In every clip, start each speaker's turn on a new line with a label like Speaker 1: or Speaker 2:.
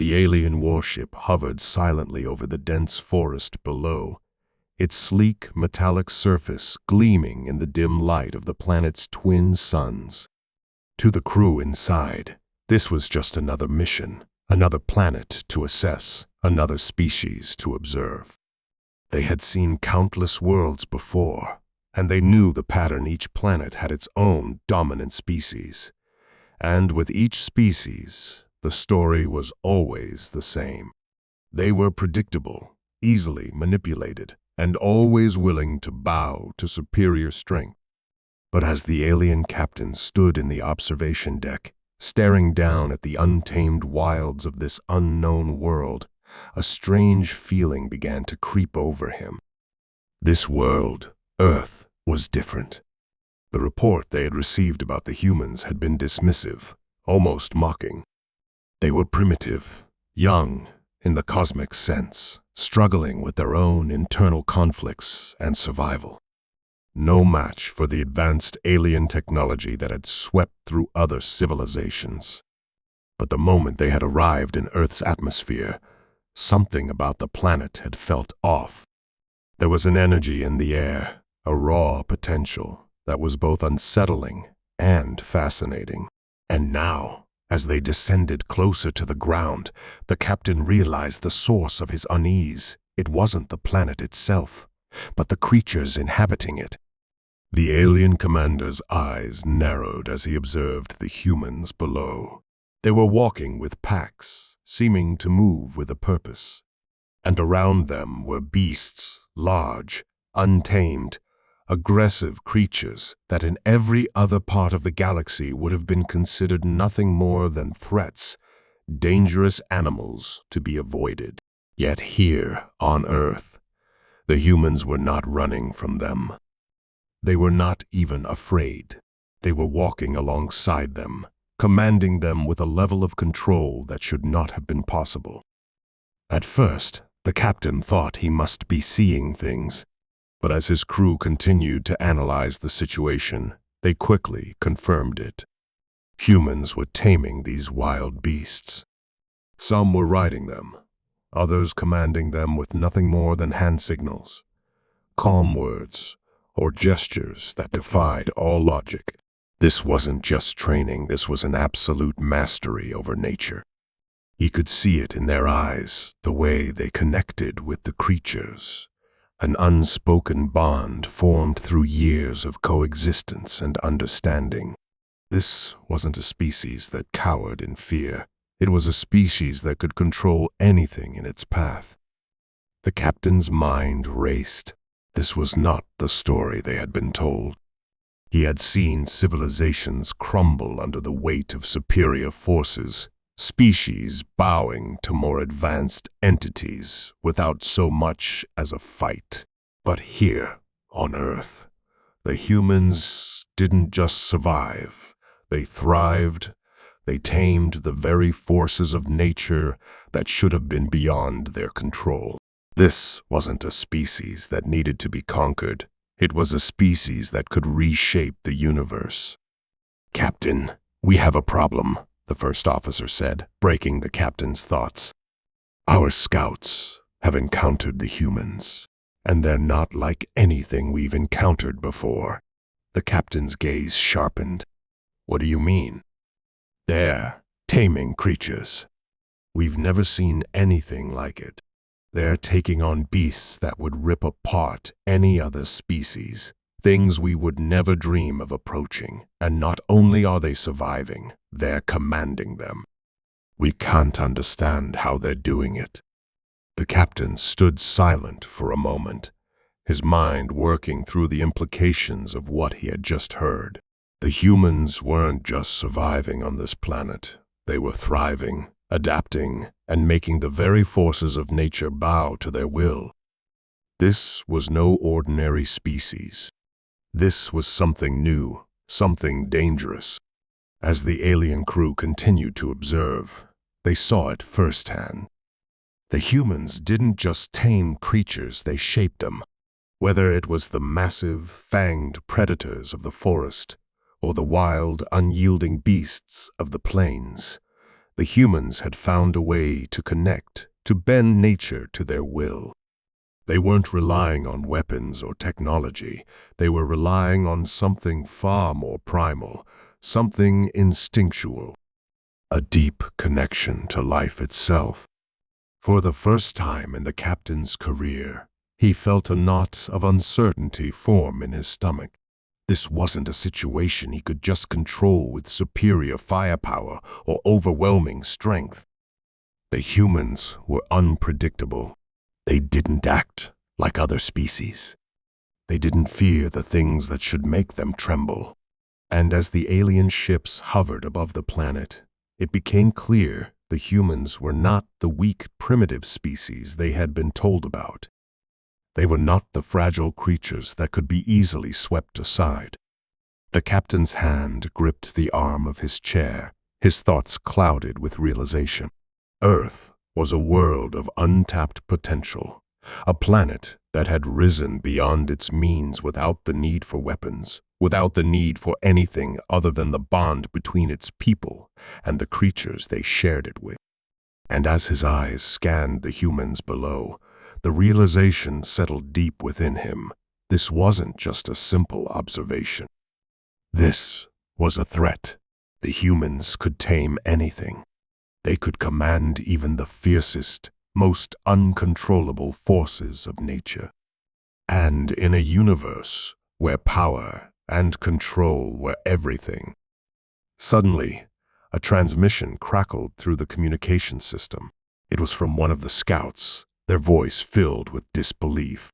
Speaker 1: The alien warship hovered silently over the dense forest below, its sleek, metallic surface gleaming in the dim light of the planet's twin suns. To the crew inside, this was just another mission, another planet to assess, another species to observe. They had seen countless worlds before, and they knew the pattern. Each planet had its own dominant species. And with each species, the story was always the same. They were predictable, easily manipulated, and always willing to bow to superior strength. But as the alien captain stood in the observation deck, staring down at the untamed wilds of this unknown world, a strange feeling began to creep over him. This world, Earth, was different. The report they had received about the humans had been dismissive, almost mocking. They were primitive, young in the cosmic sense, struggling with their own internal conflicts and survival. No match for the advanced alien technology that had swept through other civilizations. But the moment they had arrived in Earth's atmosphere, something about the planet had felt off. There was an energy in the air, a raw potential that was both unsettling and fascinating. And now, as they descended closer to the ground, the captain realized the source of his unease. It wasn't the planet itself, but the creatures inhabiting it. The alien commander's eyes narrowed as he observed the humans below. They were walking with packs, seeming to move with a purpose. And around them were beasts, large, untamed, aggressive creatures that in every other part of the galaxy would have been considered nothing more than threats, dangerous animals to be avoided. Yet here, on Earth, the humans were not running from them. They were not even afraid. They were walking alongside them, commanding them with a level of control that should not have been possible. At first, the captain thought he must be seeing things, but as his crew continued to analyze the situation, they quickly confirmed it. Humans were taming these wild beasts. Some were riding them, others commanding them with nothing more than hand signals, calm words, or gestures that defied all logic. This wasn't just training, this was an absolute mastery over nature. He could see it in their eyes, the way they connected with the creatures. An unspoken bond formed through years of coexistence and understanding. This wasn't a species that cowered in fear. It was a species that could control anything in its path. The captain's mind raced. This was not the story they had been told. He had seen civilizations crumble under the weight of superior forces, species bowing to more advanced entities without so much as a fight. But here, on Earth, the humans didn't just survive. They thrived. They tamed the very forces of nature that should have been beyond their control. This wasn't a species that needed to be conquered. It was a species that could reshape the universe. "Captain, we have a problem," the first officer said, breaking the captain's thoughts. "Our scouts have encountered the humans, and they're not like anything we've encountered before." The captain's gaze sharpened. "What do you mean?" "They're taming creatures. We've never seen anything like it. They're taking on beasts that would rip apart any other species, things we would never dream of approaching. And not only are they surviving, they're commanding them. We can't understand how they're doing it." The captain stood silent for a moment, his mind working through the implications of what he had just heard. The humans weren't just surviving on this planet. They were thriving, adapting, and making the very forces of nature bow to their will. This was no ordinary species. This was something new, something dangerous. As the alien crew continued to observe, they saw it firsthand. The humans didn't just tame creatures, they shaped them. Whether it was the massive, fanged predators of the forest or the wild, unyielding beasts of the plains, The humans had found a way to connect, to bend nature to their will. They weren't relying on weapons or technology. They were relying on something far more primal, something instinctual, a deep connection to life itself. For the first time in the captain's career, he felt a knot of uncertainty form in his stomach. This wasn't a situation he could just control with superior firepower or overwhelming strength. The humans were unpredictable. They didn't act like other species. They didn't fear the things that should make them tremble. And as the alien ships hovered above the planet, it became clear the humans were not the weak, primitive species they had been told about. They were not the fragile creatures that could be easily swept aside. The captain's hand gripped the arm of his chair, his thoughts clouded with realization. Earth was a world of untapped potential, a planet that had risen beyond its means without the need for weapons, without the need for anything other than the bond between its people and the creatures they shared it with. And as his eyes scanned the humans below, the realization settled deep within him. This wasn't just a simple observation. This was a threat. The humans could tame anything. They could command even the fiercest, most uncontrollable forces of nature. And in a universe where power and control were everything, suddenly, a transmission crackled through the communication system. It was from one of the scouts, their voice filled with disbelief.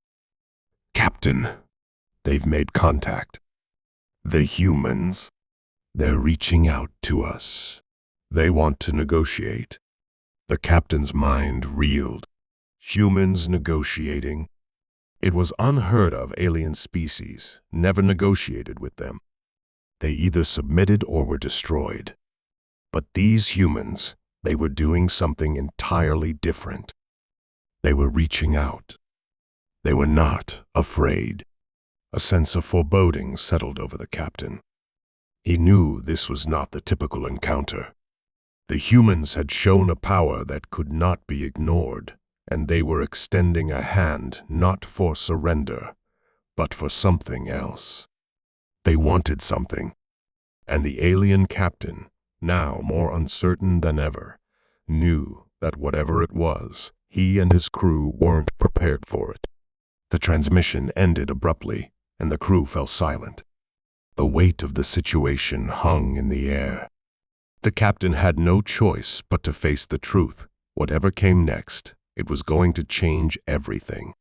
Speaker 1: "Captain, they've made contact. The humans, they're reaching out to us. They want to negotiate." The captain's mind reeled. Humans negotiating? It was unheard of. Alien species never negotiated with them. They either submitted or were destroyed. But these humans, they were doing something entirely different. They were reaching out. They were not afraid. A sense of foreboding settled over the captain. He knew this was not the typical encounter. The humans had shown a power that could not be ignored, and they were extending a hand not for surrender, but for something else. They wanted something, and the alien captain, now more uncertain than ever, knew that whatever it was, he and his crew weren't prepared for it. The transmission ended abruptly, and the crew fell silent. The weight of the situation hung in the air. The captain had no choice but to face the truth. Whatever came next, it was going to change everything.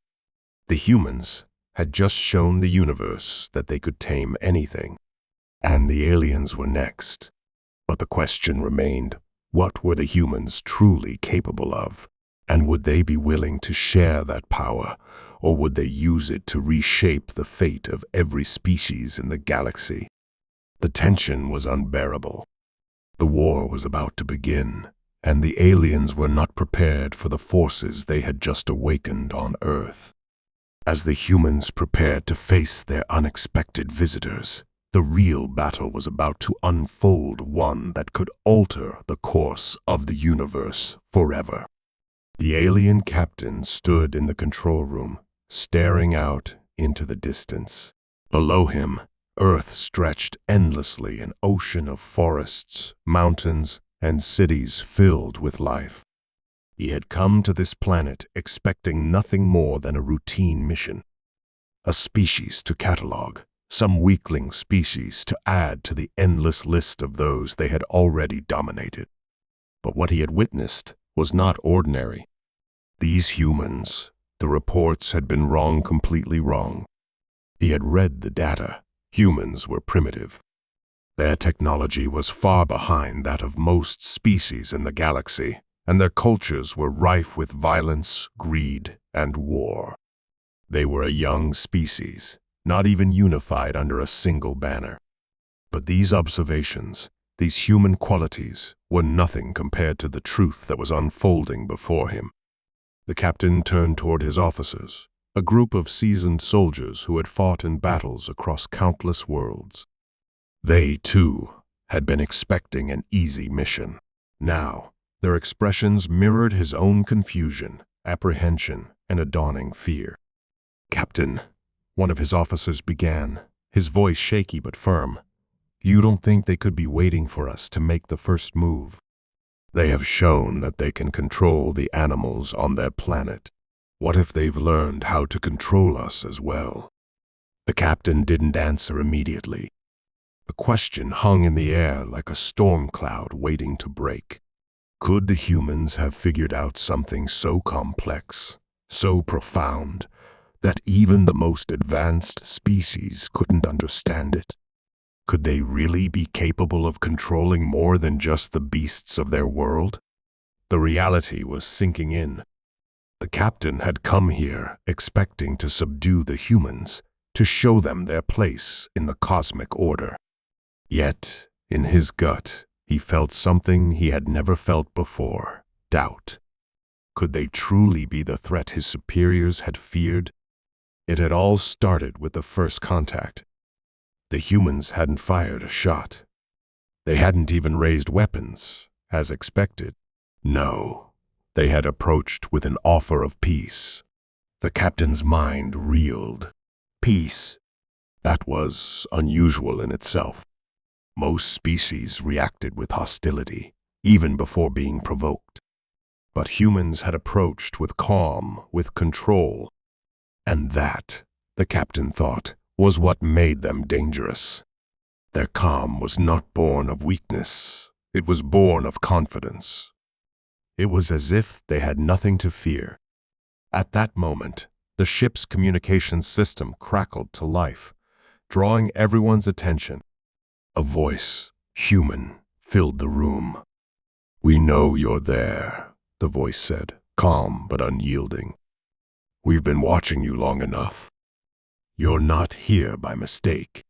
Speaker 1: The humans had just shown the universe that they could tame anything, and the aliens were next. But the question remained, what were the humans truly capable of? And would they be willing to share that power, or would they use it to reshape the fate of every species in the galaxy? The tension was unbearable. The war was about to begin, and the aliens were not prepared for the forces they had just awakened on Earth. As the humans prepared to face their unexpected visitors, the real battle was about to unfold, one that could alter the course of the universe forever. The alien captain stood in the control room, staring out into the distance. Below him, Earth stretched endlessly, an ocean of forests, mountains, and cities filled with life. He had come to this planet expecting nothing more than a routine mission. A species to catalog, some weakling species to add to the endless list of those they had already dominated. But what he had witnessed was not ordinary. These humans, the reports had been wrong, completely wrong. He had read the data. Humans were primitive. Their technology was far behind that of most species in the galaxy, and their cultures were rife with violence, greed, and war. They were a young species, not even unified under a single banner. But these observations, these human qualities, were nothing compared to the truth that was unfolding before him. The captain turned toward his officers, a group of seasoned soldiers who had fought in battles across countless worlds. They, too, had been expecting an easy mission. Now, their expressions mirrored his own confusion, apprehension, and a dawning fear. "Captain," one of his officers began, his voice shaky but firm, "you don't think they could be waiting for us to make the first move? They have shown that they can control the animals on their planet. What if they've learned how to control us as well?" The captain didn't answer immediately. The question hung in the air like a storm cloud waiting to break. Could the humans have figured out something so complex, so profound, that even the most advanced species couldn't understand it? Could they really be capable of controlling more than just the beasts of their world? The reality was sinking in. The captain had come here expecting to subdue the humans, to show them their place in the cosmic order. Yet, in his gut, he felt something he had never felt before: doubt. Could they truly be the threat his superiors had feared? It had all started with the first contact. The humans hadn't fired a shot. They hadn't even raised weapons, as expected. No, they had approached with an offer of peace. The captain's mind reeled. Peace. That was unusual in itself. Most species reacted with hostility, even before being provoked. But humans had approached with calm, with control. And that, the captain thought, was what made them dangerous. Their calm was not born of weakness. It was born of confidence. It was as if they had nothing to fear. At that moment, the ship's communications system crackled to life, drawing everyone's attention. A voice, human, filled the room. "We know you're there," the voice said, calm but unyielding. "We've been watching you long enough. You're not here by mistake.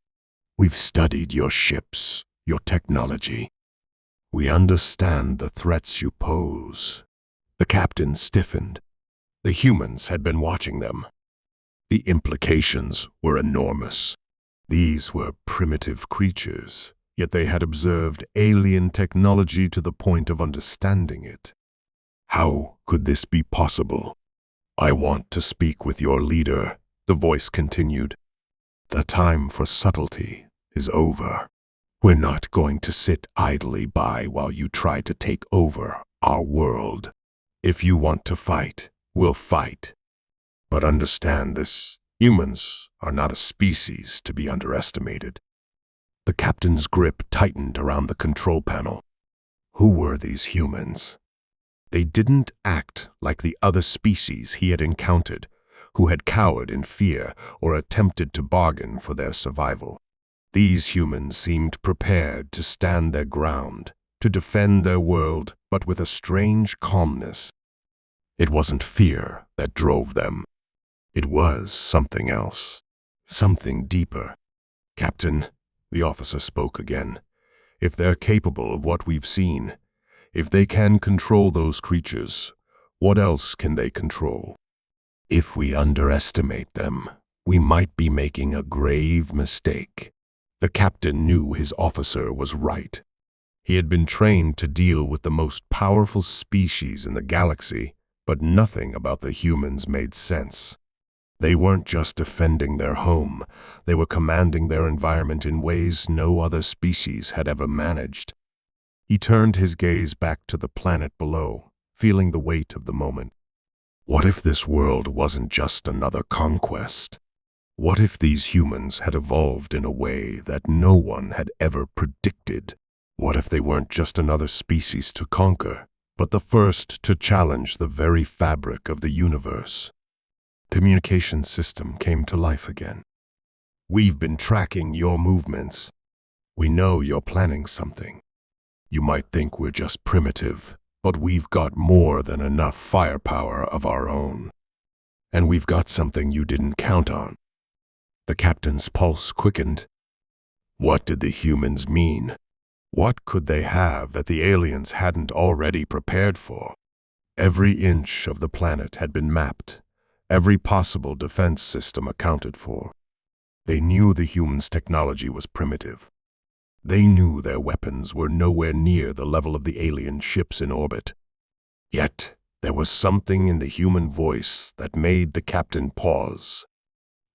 Speaker 1: We've studied your ships, your technology. We understand the threats you pose." The captain stiffened. The humans had been watching them. The implications were enormous. These were primitive creatures, yet they had observed alien technology to the point of understanding it. How could this be possible? "I want to speak with your leader," the voice continued. "The time for subtlety is over. We're not going to sit idly by while you try to take over our world. If you want to fight, we'll fight. But understand this, humans are not a species to be underestimated." The captain's grip tightened around the control panel. Who were these humans? They didn't act like the other species he had encountered, who had cowered in fear or attempted to bargain for their survival. These humans seemed prepared to stand their ground, to defend their world, but with a strange calmness. It wasn't fear that drove them. It was something else, something deeper. "Captain," the officer spoke again, "if they're capable of what we've seen, if they can control those creatures, what else can they control? If we underestimate them, we might be making a grave mistake." The captain knew his officer was right. He had been trained to deal with the most powerful species in the galaxy, but nothing about the humans made sense. They weren't just defending their home, they were commanding their environment in ways no other species had ever managed. He turned his gaze back to the planet below, feeling the weight of the moment. What if this world wasn't just another conquest? What if these humans had evolved in a way that no one had ever predicted? What if they weren't just another species to conquer, but the first to challenge the very fabric of the universe? The communication system came to life again. "We've been tracking your movements. We know you're planning something. You might think we're just primitive, but we've got more than enough firepower of our own. And we've got something you didn't count on." The captain's pulse quickened. What did the humans mean? What could they have that the aliens hadn't already prepared for? Every inch of the planet had been mapped, every possible defense system accounted for. They knew the humans' technology was primitive. They knew their weapons were nowhere near the level of the alien ships in orbit. Yet, there was something in the human voice that made the captain pause.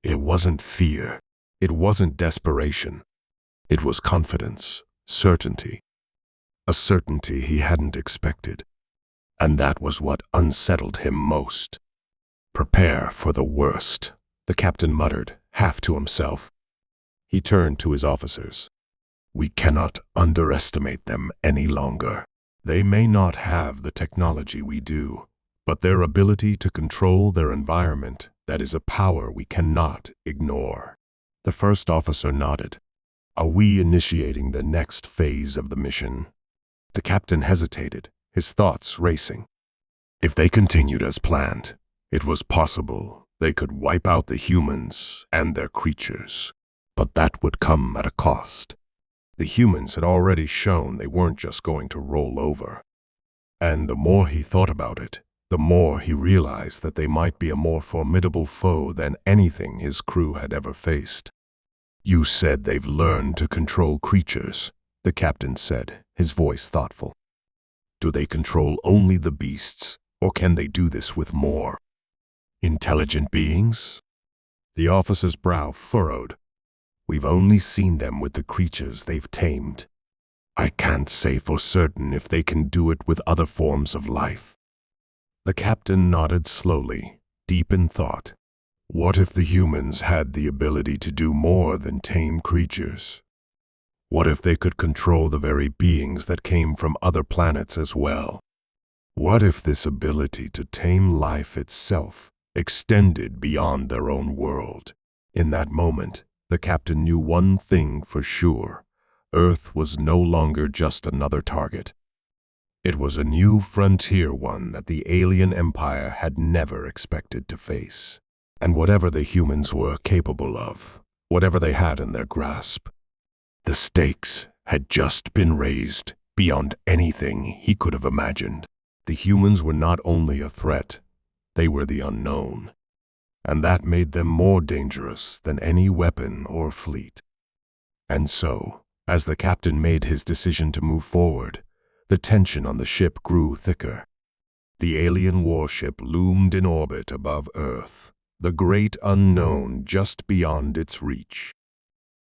Speaker 1: It wasn't fear. It wasn't desperation. It was confidence, certainty. A certainty he hadn't expected. And that was what unsettled him most. "Prepare for the worst," the captain muttered, half to himself. He turned to his officers. "We cannot underestimate them any longer. They may not have the technology we do, but their ability to control their environment, that is a power we cannot ignore." The first officer nodded. "Are we initiating the next phase of the mission?" The captain hesitated, his thoughts racing. If they continued as planned, it was possible they could wipe out the humans and their creatures. But that would come at a cost. The humans had already shown they weren't just going to roll over. And the more he thought about it, the more he realized that they might be a more formidable foe than anything his crew had ever faced. "You said they've learned to control creatures," the captain said, his voice thoughtful. "Do they control only the beasts, or can they do this with more intelligent beings?" The officer's brow furrowed. "We've only seen them with the creatures they've tamed. I can't say for certain if they can do it with other forms of life." The captain nodded slowly, deep in thought. What if the humans had the ability to do more than tame creatures? What if they could control the very beings that came from other planets as well? What if this ability to tame life itself extended beyond their own world? In that moment, the captain knew one thing for sure. Earth was no longer just another target. It was a new frontier, one that the alien empire had never expected to face. And whatever the humans were capable of, whatever they had in their grasp, the stakes had just been raised beyond anything he could have imagined. The humans were not only a threat, they were the unknown. And that made them more dangerous than any weapon or fleet. And so, as the captain made his decision to move forward, the tension on the ship grew thicker. The alien warship loomed in orbit above Earth, the great unknown just beyond its reach.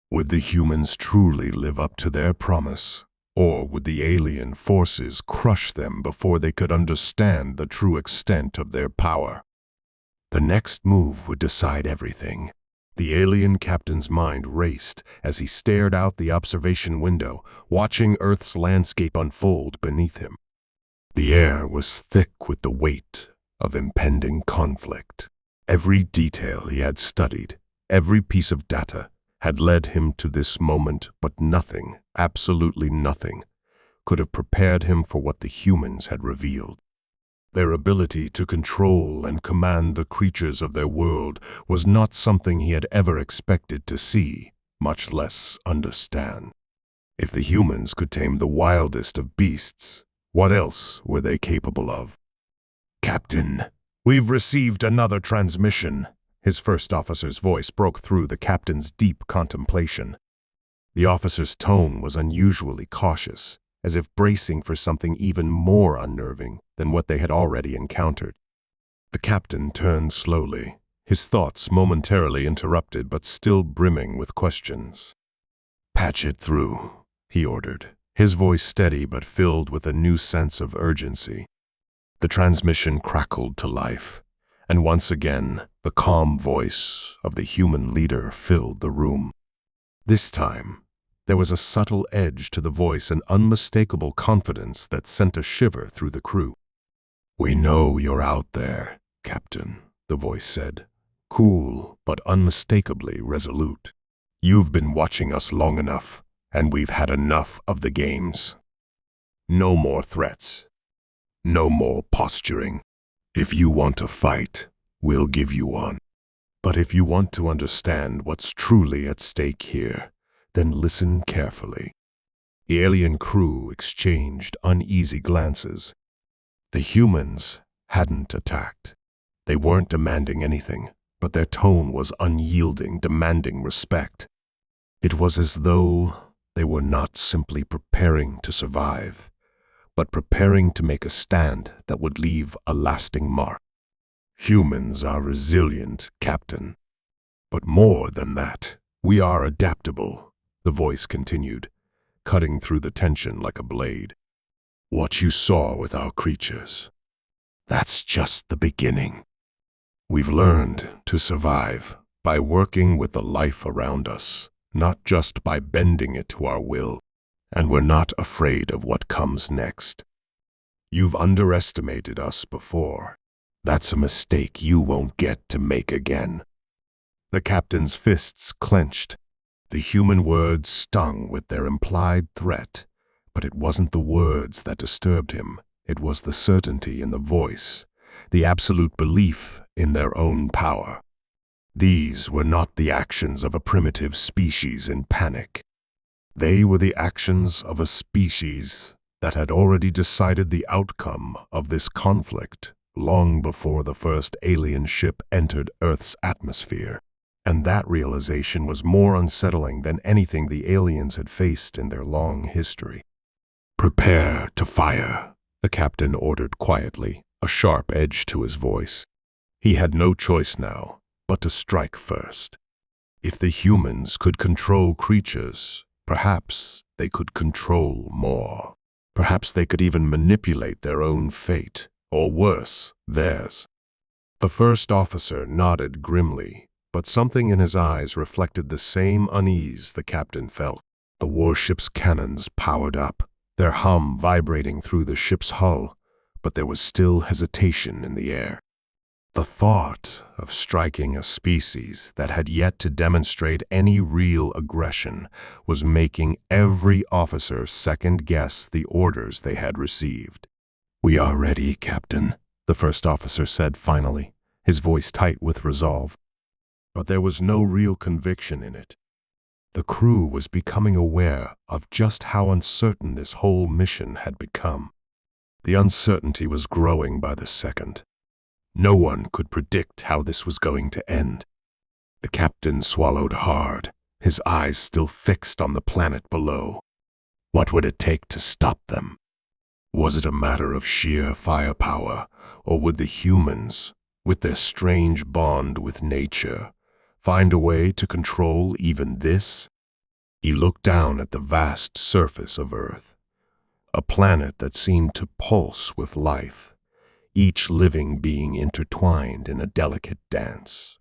Speaker 1: Would the humans truly live up to their promise, or would the alien forces crush them before they could understand the true extent of their power? The next move would decide everything. The alien captain's mind raced as he stared out the observation window, watching Earth's landscape unfold beneath him. The air was thick with the weight of impending conflict. Every detail he had studied, every piece of data, had led him to this moment, but nothing, absolutely nothing, could have prepared him for what the humans had revealed. Their ability to control and command the creatures of their world was not something he had ever expected to see, much less understand. If the humans could tame the wildest of beasts, what else were they capable of? "Captain, we've received another transmission." His first officer's voice broke through the captain's deep contemplation. The officer's tone was unusually cautious, as if bracing for something even more unnerving than what they had already encountered. The captain turned slowly, his thoughts momentarily interrupted but still brimming with questions. "Patch it through," he ordered, his voice steady but filled with a new sense of urgency. The transmission crackled to life, and once again, the calm voice of the human leader filled the room. This time, there was a subtle edge to the voice, an unmistakable confidence that sent a shiver through the crew. "We know you're out there, Captain," the voice said, cool but unmistakably resolute. "You've been watching us long enough, and we've had enough of the games. No more threats. No more posturing. If you want to fight, we'll give you one. But if you want to understand what's truly at stake here, then listen carefully." The alien crew exchanged uneasy glances. The humans hadn't attacked. They weren't demanding anything, but their tone was unyielding, demanding respect. It was as though They were not simply preparing to survive, but preparing to make a stand that would leave a lasting mark. Humans are resilient, Captain. But more than that, we are adaptable, the voice continued, cutting through the tension like a blade. What you saw with our creatures, that's just the beginning. We've learned to survive by working with the life around us, not just by bending it to our will, and we're not afraid of what comes next. You've underestimated us before. That's a mistake you won't get to make again. The captain's fists clenched. The human words stung with their implied threat, but it wasn't the words that disturbed him. It was the certainty in the voice, the absolute belief in their own power. These were not the actions of a primitive species in panic. They were the actions of a species that had already decided the outcome of this conflict long before the first alien ship entered Earth's atmosphere. And that realization was more unsettling than anything the aliens had faced in their long history. "Prepare to fire," the captain ordered quietly, a sharp edge to his voice. He had no choice now but to strike first. If the humans could control creatures, perhaps they could control more. Perhaps they could even manipulate their own fate, or worse, theirs. The first officer nodded grimly, but something in his eyes reflected the same unease the captain felt. The warship's cannons powered up, their hum vibrating through the ship's hull, but there was still hesitation in the air. The thought of striking a species that had yet to demonstrate any real aggression was making every officer second-guess the orders they had received. "We are ready, Captain," the first officer said finally, his voice tight with resolve. But there was no real conviction in it. The crew was becoming aware of just how uncertain this whole mission had become. The uncertainty was growing by the second. No one could predict how this was going to end. The captain swallowed hard, his eyes still fixed on the planet below. What would it take to stop them? Was it a matter of sheer firepower, or would the humans, with their strange bond with nature, find a way to control even this? He looked down at the vast surface of Earth, a planet that seemed to pulse with life, each living being intertwined in a delicate dance.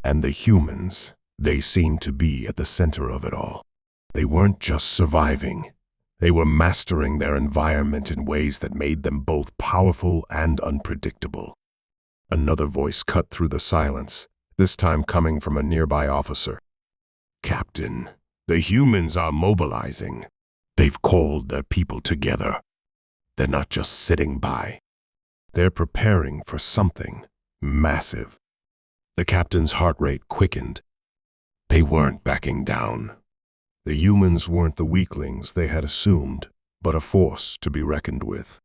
Speaker 1: And the humans, they seemed to be at the center of it all. They weren't just surviving. They were mastering their environment in ways that made them both powerful and unpredictable. Another voice cut through the silence, this time coming from a nearby officer. "Captain, the humans are mobilizing. They've called their people together. They're not just sitting by. They're preparing for something massive." The captain's heart rate quickened. They weren't backing down. The humans weren't the weaklings they had assumed, but a force to be reckoned with.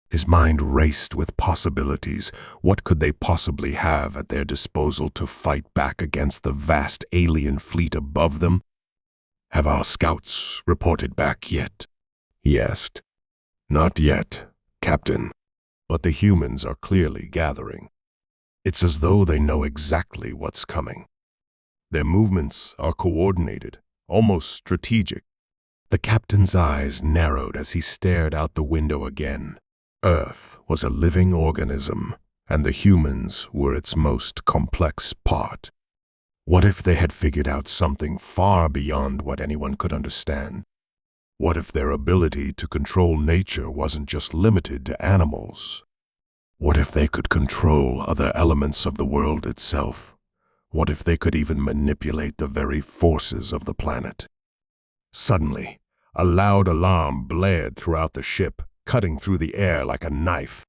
Speaker 1: His mind raced with possibilities. What could they possibly have at their disposal to fight back against the vast alien fleet above them? "Have our scouts reported back yet?" he asked. "Not yet, Captain, but the humans are clearly gathering. It's as though they know exactly what's coming. Their movements are coordinated, almost strategic." The captain's eyes narrowed as he stared out the window again. Earth was a living organism, and the humans were its most complex part. What if they had figured out something far beyond what anyone could understand? What if their ability to control nature wasn't just limited to animals? What if they could control other elements of the world itself? What if they could even manipulate the very forces of the planet? Suddenly, a loud alarm blared throughout the ship, cutting through the air like a knife.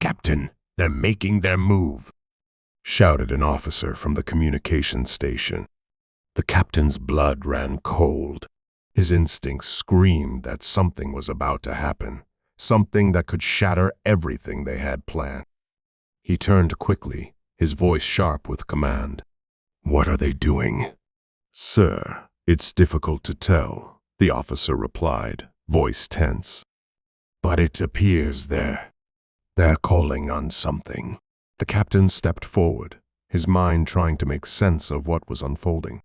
Speaker 1: "Captain, they're making their move," shouted an officer from the communications station. The captain's blood ran cold. His instincts screamed that something was about to happen, something that could shatter everything they had planned. He turned quickly, his voice sharp with command. "What are they doing?" "Sir, it's difficult to tell. the officer replied, voice tense. "But it appears they're calling on something." The captain stepped forward, his mind trying to make sense of what was unfolding.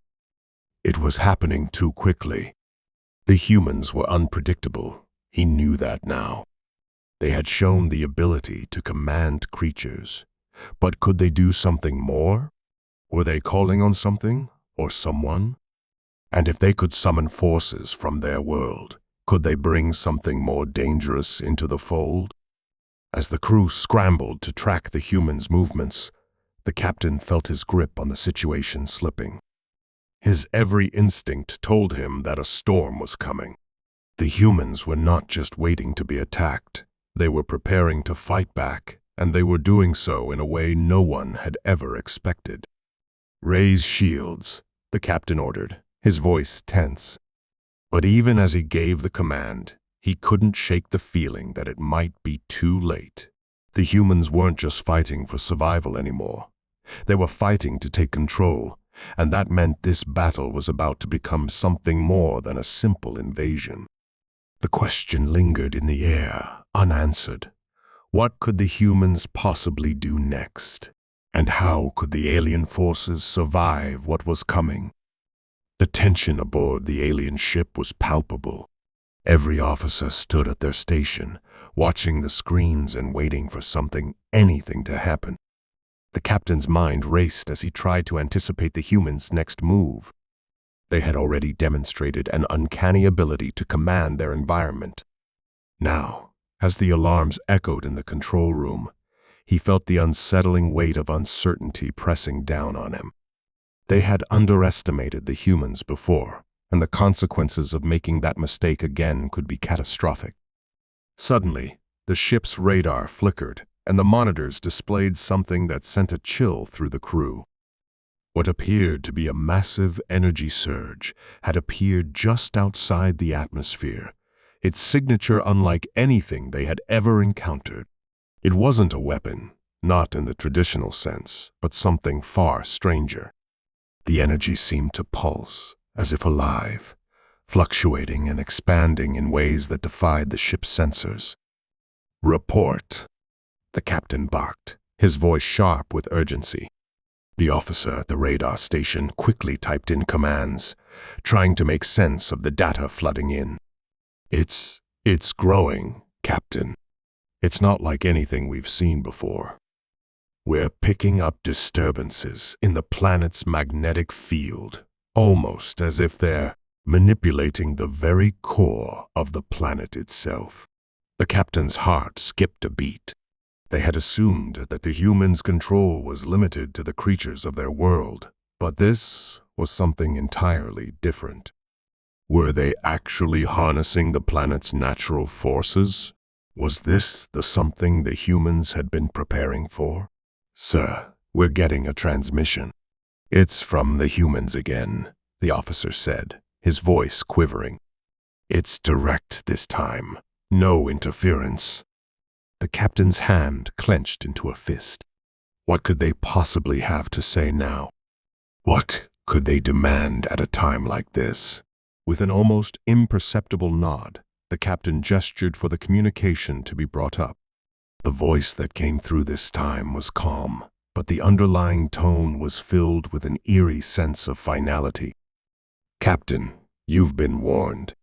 Speaker 1: It was happening too quickly. The humans were unpredictable. He knew that now. They had shown the ability to command creatures. But could they do something more? Were they calling on something or someone? And if they could summon forces from their world, could they bring something more dangerous into the fold? As the crew scrambled to track the humans' movements, the captain felt his grip on the situation slipping. His every instinct told him that a storm was coming. The humans were not just waiting to be attacked. They were preparing to fight back, and they were doing so in a way no one had ever expected. "Raise shields," the captain ordered, his voice tense. But even as he gave the command, he couldn't shake the feeling that it might be too late. The humans weren't just fighting for survival anymore. They were fighting to take control, and that meant this battle was about to become something more than a simple invasion. The question lingered in the air, unanswered. What could the humans possibly do next? And how could the alien forces survive what was coming? The tension aboard the alien ship was palpable. Every officer stood at their station, watching the screens and waiting for anything to happen. The captain's mind raced as he tried to anticipate the humans' next move. They had already demonstrated an uncanny ability to command their environment. Now, as the alarms echoed in the control room, he felt the unsettling weight of uncertainty pressing down on him. They had underestimated the humans before, and the consequences of making that mistake again could be catastrophic. Suddenly, the ship's radar flickered, and the monitors displayed something that sent a chill through the crew. What appeared to be a massive energy surge had appeared just outside the atmosphere, its signature unlike anything they had ever encountered. It wasn't a weapon, not in the traditional sense, but something far stranger. The energy seemed to pulse, as if alive, fluctuating and expanding in ways that defied the ship's sensors. "Report," the captain barked, his voice sharp with urgency. The officer at the radar station quickly typed in commands, trying to make sense of the data flooding in. It's growing, Captain. It's not like anything we've seen before. We're picking up disturbances in the planet's magnetic field, almost as if they're manipulating the very core of the planet itself." The captain's heart skipped a beat. They had assumed that the humans' control was limited to the creatures of their world, but this was something entirely different. Were they actually harnessing the planet's natural forces? Was this the something the humans had been preparing for? "Sir, we're getting a transmission." "It's from the humans again," the officer said, his voice quivering. "It's direct this time. No interference." The captain's hand clenched into a fist. What could they possibly have to say now? What could they demand at a time like this? With an almost imperceptible nod, the captain gestured for the communication to be brought up. The voice that came through this time was calm, but the underlying tone was filled with an eerie sense of finality. "Captain, you've been warned.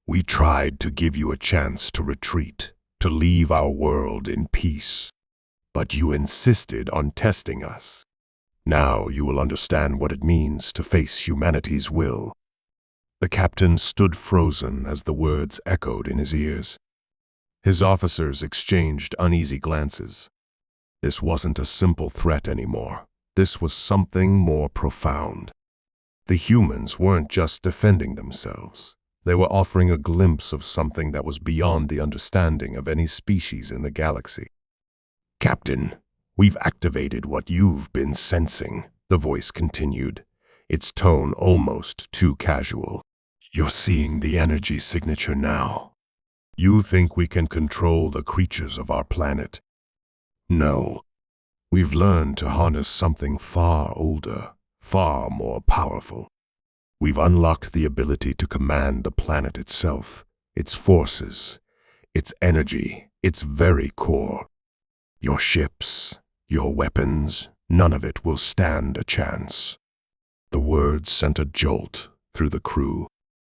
Speaker 1: We tried to give you a chance to retreat, to leave our world in peace. But you insisted on testing us. Now you will understand what it means to face humanity's will." The captain stood frozen as the words echoed in his ears. His officers exchanged uneasy glances. This wasn't a simple threat anymore. This was something more profound. The humans weren't just defending themselves. They were offering a glimpse of something that was beyond the understanding of any species in the galaxy. "Captain, we've activated what you've been sensing," the voice continued, its tone almost too casual. "You're seeing the energy signature now. You think we can control the creatures of our planet? No. We've learned to harness something far older, far more powerful. We've unlocked the ability to command the planet itself, its forces, its energy, its very core. Your ships, your weapons, none of it will stand a chance." The words sent a jolt through the crew.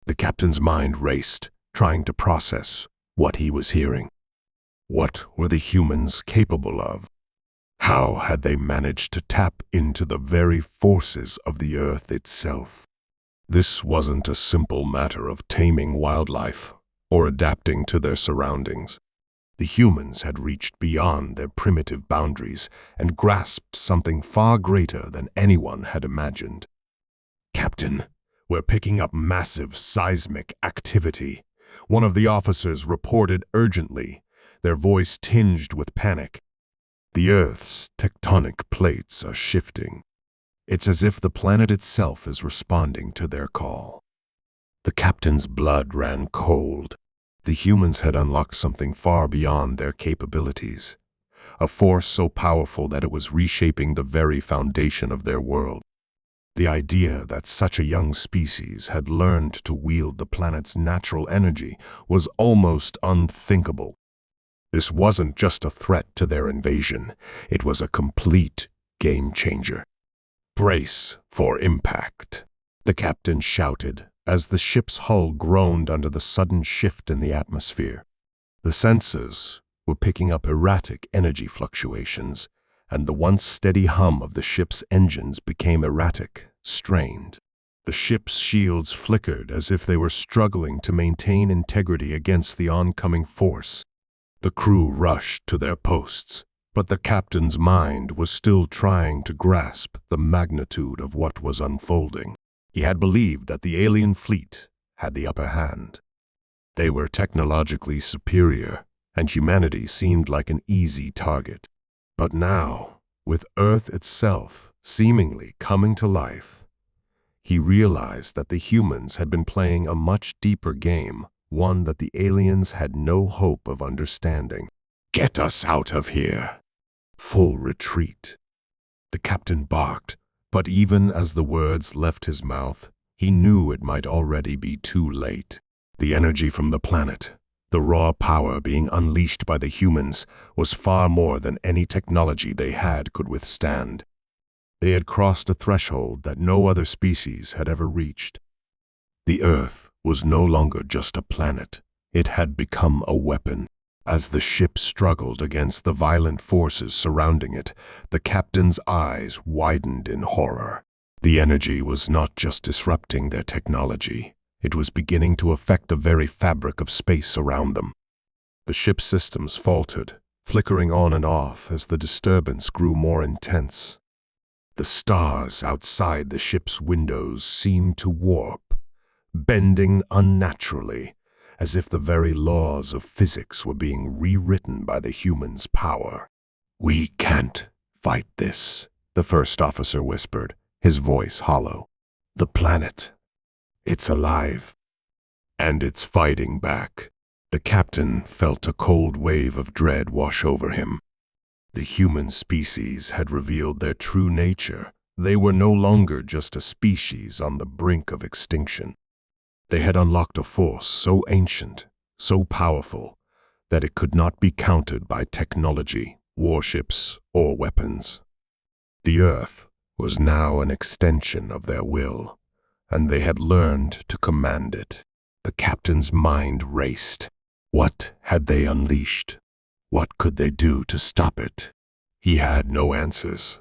Speaker 1: The captain's mind raced, trying to process what he was hearing. What were the humans capable of? How had they managed to tap into the very forces of the Earth itself? This wasn't a simple matter of taming wildlife or adapting to their surroundings. The humans had reached beyond their primitive boundaries and grasped something far greater than anyone had imagined. "Captain, we're picking up massive seismic activity," one of the officers reported urgently, their voice tinged with panic. "The Earth's tectonic plates are shifting. It's as if the planet itself is responding to their call." The captain's blood ran cold. The humans had unlocked something far beyond their capabilities, a force so powerful that it was reshaping the very foundation of their world. The idea that such a young species had learned to wield the planet's natural energy was almost unthinkable. This wasn't just a threat to their invasion, it was a complete game changer. "Brace for impact," the captain shouted as the ship's hull groaned under the sudden shift in the atmosphere. The sensors were picking up erratic energy fluctuations, and the once steady hum of the ship's engines became erratic, strained. The ship's shields flickered as if they were struggling to maintain integrity against the oncoming force. The crew rushed to their posts, but the captain's mind was still trying to grasp the magnitude of what was unfolding. He had believed that the alien fleet had the upper hand. They were technologically superior, and humanity seemed like an easy target. But now, with Earth itself seemingly coming to life, he realized that the humans had been playing a much deeper game, one that the aliens had no hope of understanding. "Get us out of here!" "Full retreat," the captain barked, but even as the words left his mouth, he knew it might already be too late. The energy from the planet, the raw power being unleashed by the humans, was far more than any technology they had could withstand. They had crossed a threshold that no other species had ever reached. The Earth was no longer just a planet. It had become a weapon. As the ship struggled against the violent forces surrounding it, the captain's eyes widened in horror. The energy was not just disrupting their technology. It was beginning to affect the very fabric of space around them. The ship's systems faltered, flickering on and off as the disturbance grew more intense. The stars outside the ship's windows seemed to warp, bending unnaturally, as if the very laws of physics were being rewritten by the humans' power. "We can't fight this," the first officer whispered, his voice hollow. "The planet, it's alive, and it's fighting back." The captain felt a cold wave of dread wash over him. The human species had revealed their true nature. They were no longer just a species on the brink of extinction. They had unlocked a force so ancient, so powerful, that it could not be countered by technology, warships, or weapons. The Earth was now an extension of their will, and they had learned to command it. The captain's mind raced. What had they unleashed? What could they do to stop it? He had no answers.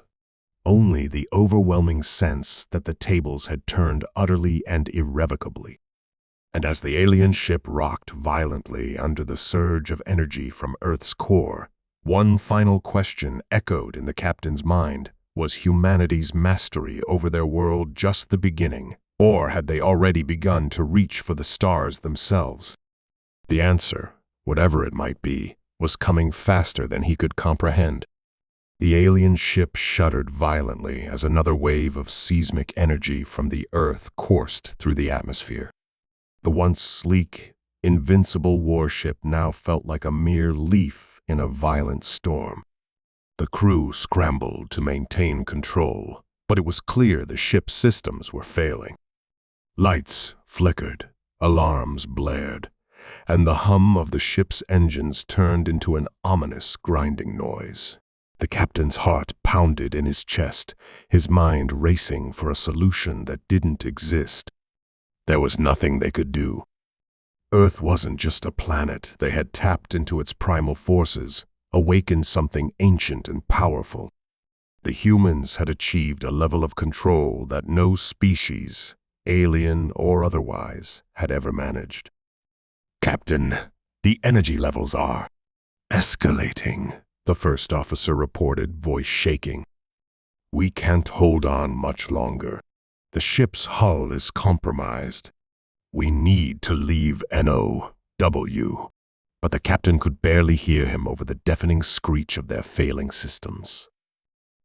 Speaker 1: Only the overwhelming sense that the tables had turned utterly and irrevocably. And as the alien ship rocked violently under the surge of energy from Earth's core, one final question echoed in the captain's mind. Was humanity's mastery over their world just the beginning, or had they already begun to reach for the stars themselves? The answer, whatever it might be, was coming faster than he could comprehend. The alien ship shuddered violently as another wave of seismic energy from the Earth coursed through the atmosphere. The once sleek, invincible warship now felt like a mere leaf in a violent storm. The crew scrambled to maintain control, but it was clear the ship's systems were failing. Lights flickered, alarms blared, and the hum of the ship's engines turned into an ominous grinding noise. The captain's heart pounded in his chest, his mind racing for a solution that didn't exist. There was nothing they could do. Earth wasn't just a planet. They had tapped into its primal forces, awakened something ancient and powerful. The humans had achieved a level of control that no species, alien or otherwise, had ever managed. "Captain, the energy levels are escalating," the first officer reported, voice shaking. "We can't hold on much longer. The ship's hull is compromised. We need to leave NOW." But the captain could barely hear him over the deafening screech of their failing systems.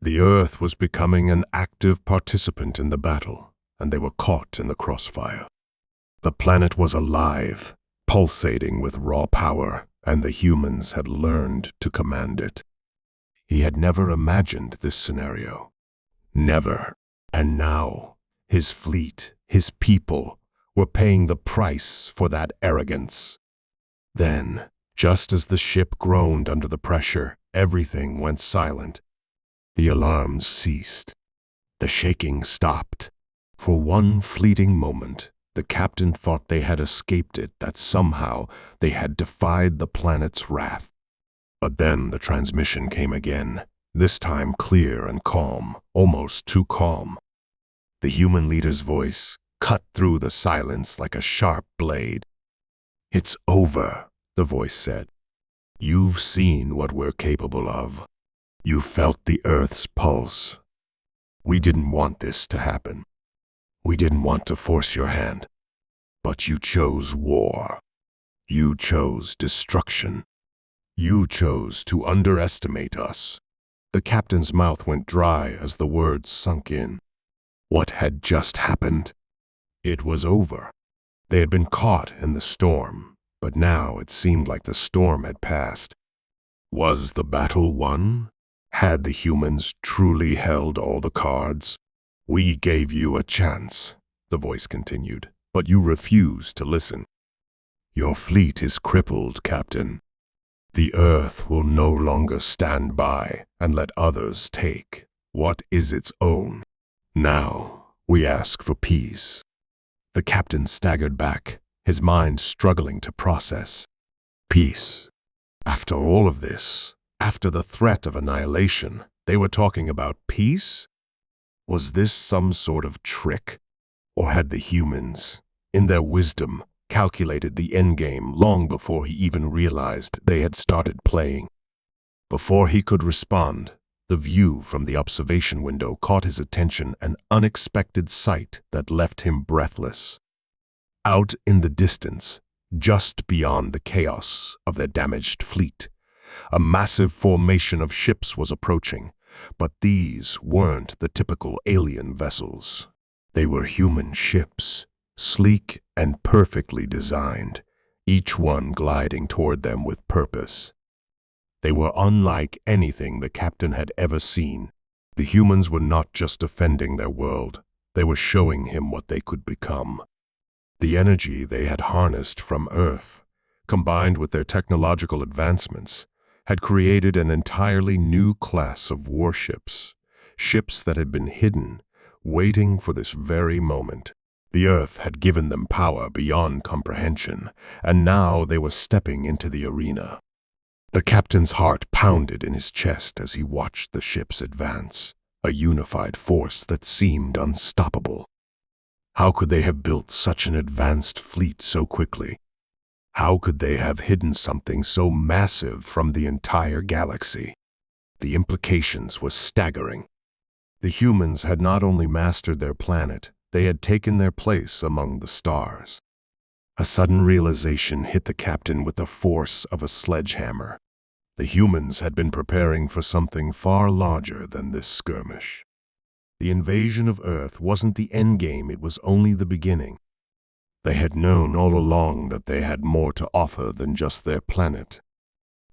Speaker 1: The Earth was becoming an active participant in the battle, and they were caught in the crossfire. The planet was alive, pulsating with raw power, and the humans had learned to command it. He had never imagined this scenario. Never. And now, his fleet, his people, were paying the price for that arrogance. Then, just as the ship groaned under the pressure, everything went silent. The alarms ceased. The shaking stopped. For one fleeting moment, the captain thought they had escaped it, that somehow they had defied the planet's wrath. But then the transmission came again, this time clear and calm, almost too calm. The human leader's voice cut through the silence like a sharp blade. "It's over," the voice said. "You've seen what we're capable of. You felt the Earth's pulse. We didn't want this to happen. We didn't want to force your hand. But you chose war. You chose destruction. You chose to underestimate us." The captain's mouth went dry as the words sunk in. What had just happened? It was over. They had been caught in the storm, but now it seemed like the storm had passed. Was the battle won? Had the humans truly held all the cards? "We gave you a chance," the voice continued, "but you refused to listen. Your fleet is crippled, Captain. The Earth will no longer stand by and let others take what is its own. Now, we ask for peace." The captain staggered back, his mind struggling to process. Peace. After all of this, after the threat of annihilation, they were talking about peace? Was this some sort of trick? Or had the humans, in their wisdom, calculated the endgame long before he even realized they had started playing? Before he could respond, the view from the observation window caught his attention, an unexpected sight that left him breathless. Out in the distance, just beyond the chaos of their damaged fleet, a massive formation of ships was approaching, but these weren't the typical alien vessels. They were human ships, sleek and perfectly designed, each one gliding toward them with purpose. They were unlike anything the captain had ever seen. The humans were not just defending their world, they were showing him what they could become. The energy they had harnessed from Earth, combined with their technological advancements, had created an entirely new class of warships, ships that had been hidden, waiting for this very moment. The Earth had given them power beyond comprehension, and now they were stepping into the arena. The captain's heart pounded in his chest as he watched the ships advance, a unified force that seemed unstoppable. How could they have built such an advanced fleet so quickly? How could they have hidden something so massive from the entire galaxy? The implications were staggering. The humans had not only mastered their planet, they had taken their place among the stars. A sudden realization hit the captain with the force of a sledgehammer. The humans had been preparing for something far larger than this skirmish. The invasion of Earth wasn't the endgame, it was only the beginning. They had known all along that they had more to offer than just their planet.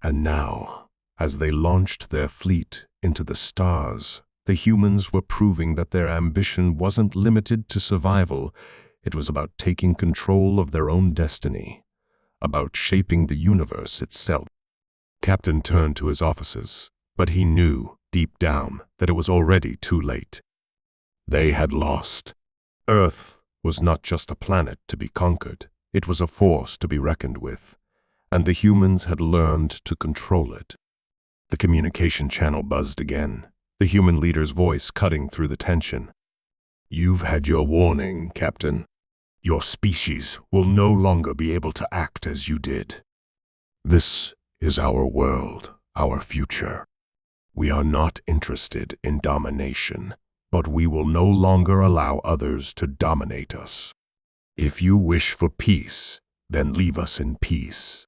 Speaker 1: And now, as they launched their fleet into the stars, the humans were proving that their ambition wasn't limited to survival, It was about taking control of their own destiny, about shaping the universe itself. Captain turned to his officers, but he knew, deep down, that it was already too late. They had lost. Earth was not just a planet to be conquered, it was a force to be reckoned with, and the humans had learned to control it. The communication channel buzzed again, the human leader's voice cutting through the tension. "You've had your warning, Captain. Your species will no longer be able to act as you did. This is our world, our future. We are not interested in domination, but we will no longer allow others to dominate us. If you wish for peace, then leave us in peace.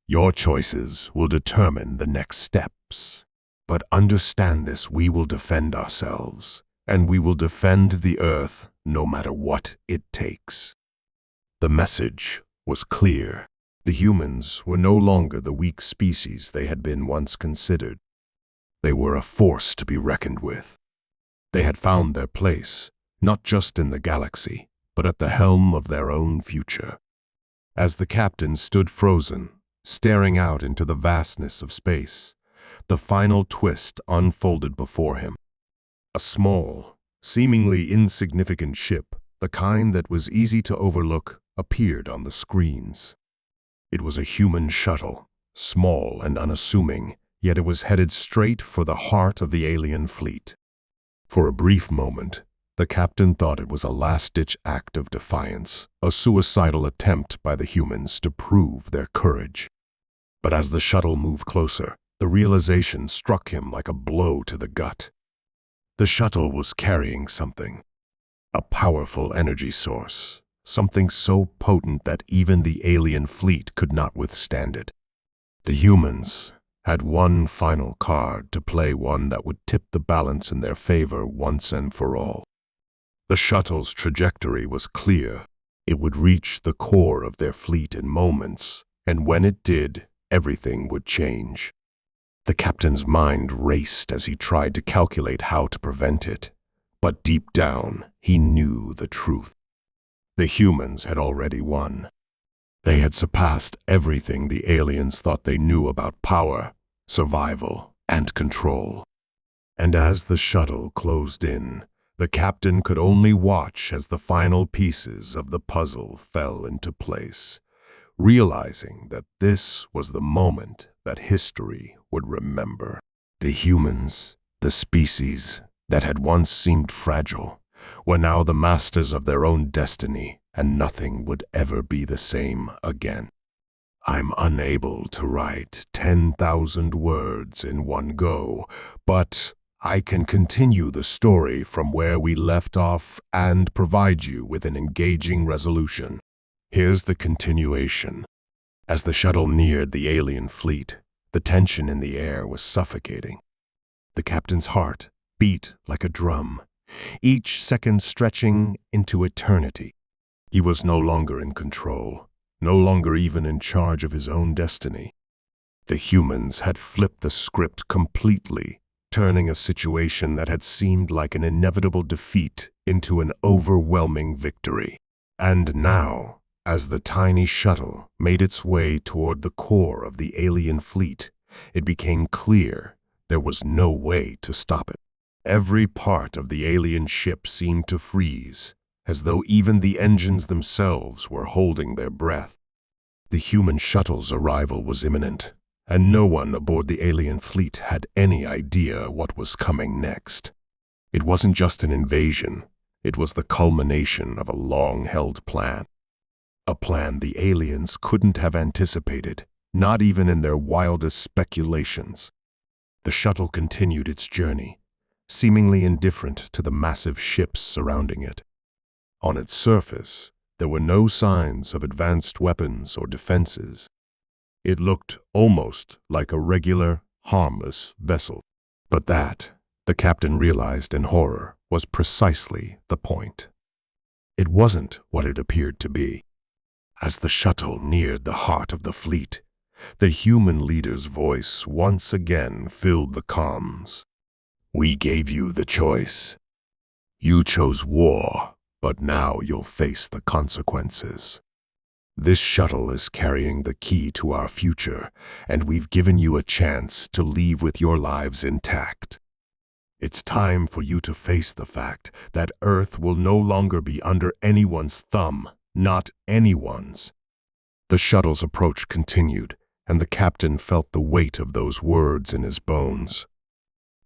Speaker 1: Your choices will determine the next steps. But understand this, we will defend ourselves, and we will defend the Earth no matter what it takes." The message was clear. The humans were no longer the weak species they had been once considered. They were a force to be reckoned with. They had found their place, not just in the galaxy, but at the helm of their own future. As the captain stood frozen, staring out into the vastness of space, the final twist unfolded before him. A small, seemingly insignificant ship, the kind that was easy to overlook, appeared on the screens. It was a human shuttle, small and unassuming, yet it was headed straight for the heart of the alien fleet. For a brief moment, the captain thought it was a last-ditch act of defiance, a suicidal attempt by the humans to prove their courage. But as the shuttle moved closer, the realization struck him like a blow to the gut. The shuttle was carrying something, a powerful energy source, something so potent that even the alien fleet could not withstand it. The humans had one final card to play, one that would tip the balance in their favor once and for all. The shuttle's trajectory was clear. It would reach the core of their fleet in moments, and when it did, everything would change. The captain's mind raced as he tried to calculate how to prevent it, but deep down, he knew the truth. The humans had already won. They had surpassed everything the aliens thought they knew about power, survival, and control. And as the shuttle closed in, the captain could only watch as the final pieces of the puzzle fell into place, realizing that this was the moment that history would remember. The humans, the species that had once seemed fragile, were now the masters of their own destiny, and nothing would ever be the same again. "I'm unable to write 10,000 words in one go, but I can continue the story from where we left off and provide you with an engaging resolution. Here's the continuation." As the shuttle neared the alien fleet, the tension in the air was suffocating. The captain's heart beat like a drum, each second stretching into eternity. He was no longer in control, no longer even in charge of his own destiny. The humans had flipped the script completely, turning a situation that had seemed like an inevitable defeat into an overwhelming victory. And now, as the tiny shuttle made its way toward the core of the alien fleet, it became clear there was no way to stop it. Every part of the alien ship seemed to freeze, as though even the engines themselves were holding their breath. The human shuttle's arrival was imminent, and no one aboard the alien fleet had any idea what was coming next. It wasn't just an invasion, it was the culmination of a long-held plan. A plan the aliens couldn't have anticipated, not even in their wildest speculations. The shuttle continued its journey, seemingly indifferent to the massive ships surrounding it. On its surface, there were no signs of advanced weapons or defenses. It looked almost like a regular, harmless vessel. But that, the captain realized in horror, was precisely the point. It wasn't what it appeared to be. As the shuttle neared the heart of the fleet, the human leader's voice once again filled the comms. "We gave you the choice. You chose war, But now you'll face the consequences. This shuttle is carrying the key to our future, and we've given you a chance to leave with your lives intact. It's time for you to face the fact that Earth will no longer be under anyone's thumb, not anyone's. The shuttle's approach continued, and the captain felt the weight of those words in his bones.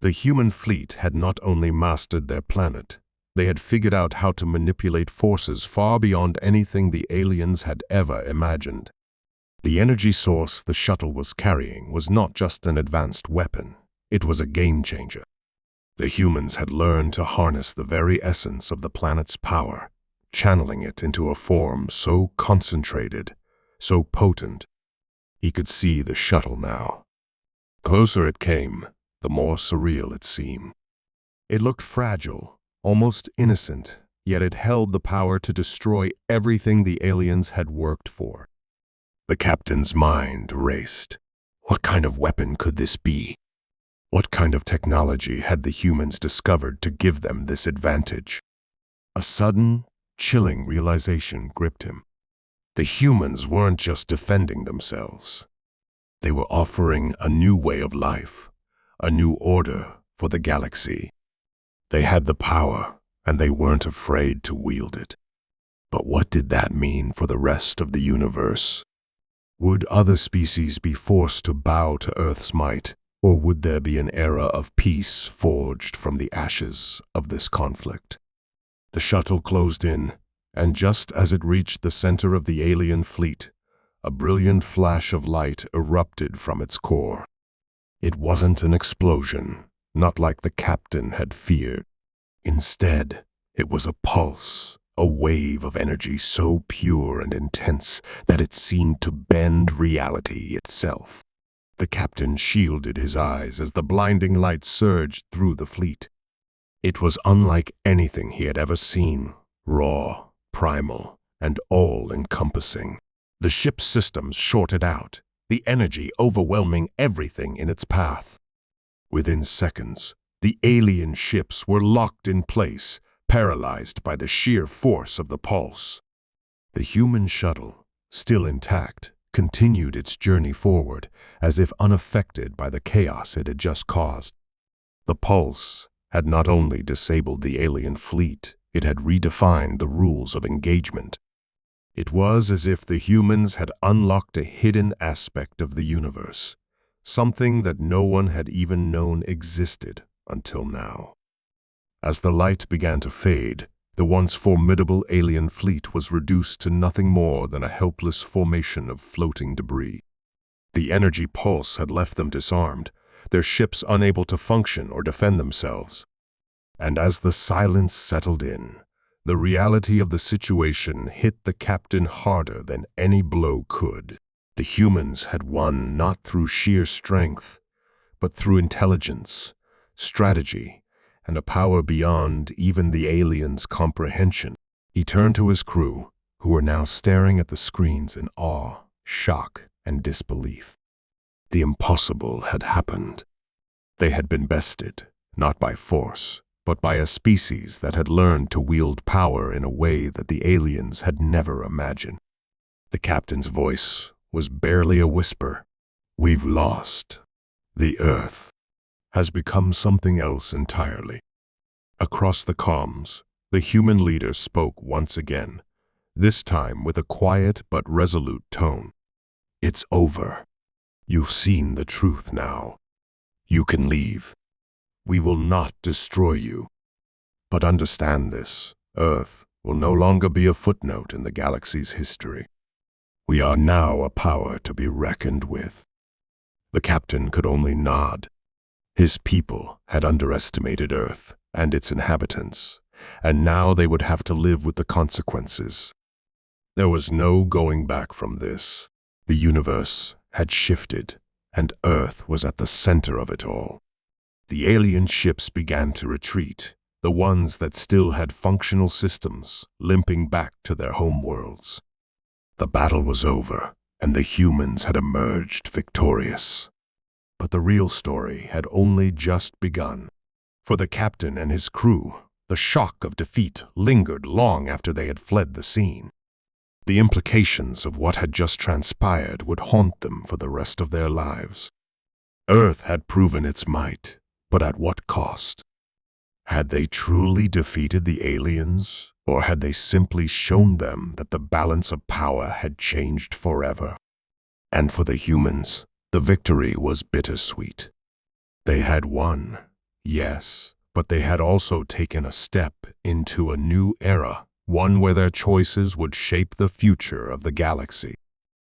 Speaker 1: The human fleet had not only mastered their planet, they had figured out how to manipulate forces far beyond anything the aliens had ever imagined. The energy source the shuttle was carrying was not just an advanced weapon, it was a game changer. The humans had learned to harness the very essence of the planet's power, channeling it into a form so concentrated, so potent. He could see the shuttle now. Closer it came, the more surreal it seemed. It looked fragile, almost innocent, yet it held the power to destroy everything the aliens had worked for. The captain's mind raced. What kind of weapon could this be? What kind of technology had the humans discovered to give them this advantage? A sudden, chilling realization gripped him. The humans weren't just defending themselves. They were offering a new way of life, a new order for the galaxy. They had the power, and they weren't afraid to wield it. But what did that mean for the rest of the universe? Would other species be forced to bow to Earth's might, or would there be an era of peace forged from the ashes of this conflict? The shuttle closed in, and just as it reached the center of the alien fleet, a brilliant flash of light erupted from its core. It wasn't an explosion, not like the captain had feared. Instead, it was a pulse, a wave of energy so pure and intense that it seemed to bend reality itself. The captain shielded his eyes as the blinding light surged through the fleet. It was unlike anything he had ever seen, raw, primal, and all-encompassing. The ship's systems shorted out, the energy overwhelming everything in its path. Within seconds, the alien ships were locked in place, paralyzed by the sheer force of the pulse. The human shuttle, still intact, continued its journey forward, as if unaffected by the chaos it had just caused. The pulse had not only disabled the alien fleet, it had redefined the rules of engagement. It was as if the humans had unlocked a hidden aspect of the universe, something that no one had even known existed until now. As the light began to fade, the once formidable alien fleet was reduced to nothing more than a helpless formation of floating debris. The energy pulse had left them disarmed, their ships unable to function or defend themselves. And as the silence settled in, the reality of the situation hit the captain harder than any blow could. The humans had won not through sheer strength, but through intelligence, strategy, and a power beyond even the aliens' comprehension. He turned to his crew, who were now staring at the screens in awe, shock, and disbelief. The impossible had happened. They had been bested, not by force, but by a species that had learned to wield power in a way that the aliens had never imagined. The captain's voice was barely a whisper. We've lost. The Earth has become something else entirely. Across the comms, the human leader spoke once again, this time with a quiet but resolute tone. It's over. You've seen the truth now. You can leave. We will not destroy you. But understand this, Earth will no longer be a footnote in the galaxy's history. We are now a power to be reckoned with. The captain could only nod. His people had underestimated Earth and its inhabitants, and now they would have to live with the consequences. There was no going back from this. The universe had shifted, and Earth was at the center of it all. The alien ships began to retreat, the ones that still had functional systems, limping back to their homeworlds. The battle was over, and the humans had emerged victorious. But the real story had only just begun. For the captain and his crew, The shock of defeat lingered long after they had fled the scene. The implications of what had just transpired would haunt them for the rest of their lives. Earth had proven its might, but at what cost? Had they truly defeated the aliens, or had they simply shown them that the balance of power had changed forever? And for the humans, the victory was bittersweet. They had won, yes, but they had also taken a step into a new era, one where their choices would shape the future of the galaxy.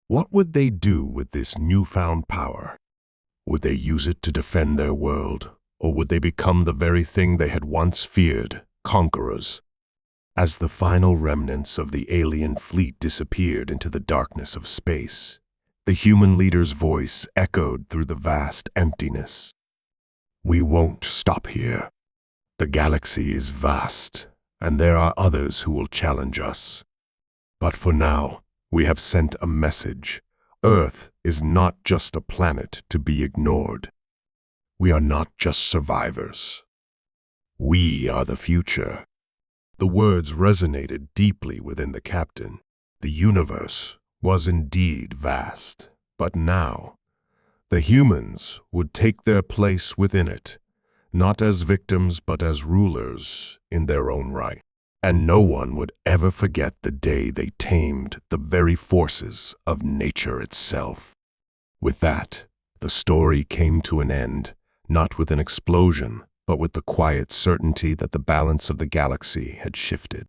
Speaker 1: What would they do with this newfound power? Would they use it to defend their world, or would they become the very thing they had once feared, conquerors? As the final remnants of the alien fleet disappeared into the darkness of space, the human leader's voice echoed through the vast emptiness. We won't stop here. The galaxy is vast, and there are others who will challenge us. But for now, we have sent a message. Earth is not just a planet to be ignored. We are not just survivors. We are the future. The words resonated deeply within the captain. The universe was indeed vast, but now, the humans would take their place within it, not as victims but as rulers in their own right. And no one would ever forget the day they tamed the very forces of nature itself. With that, the story came to an end, not with an explosion, but with the quiet certainty that the balance of the galaxy had shifted.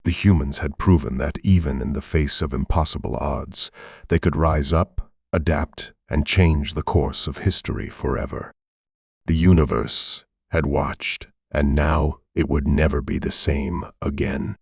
Speaker 1: The humans had proven that even in the face of impossible odds, they could rise up, adapt, and change the course of history forever. The universe had watched, and now it would never be the same again.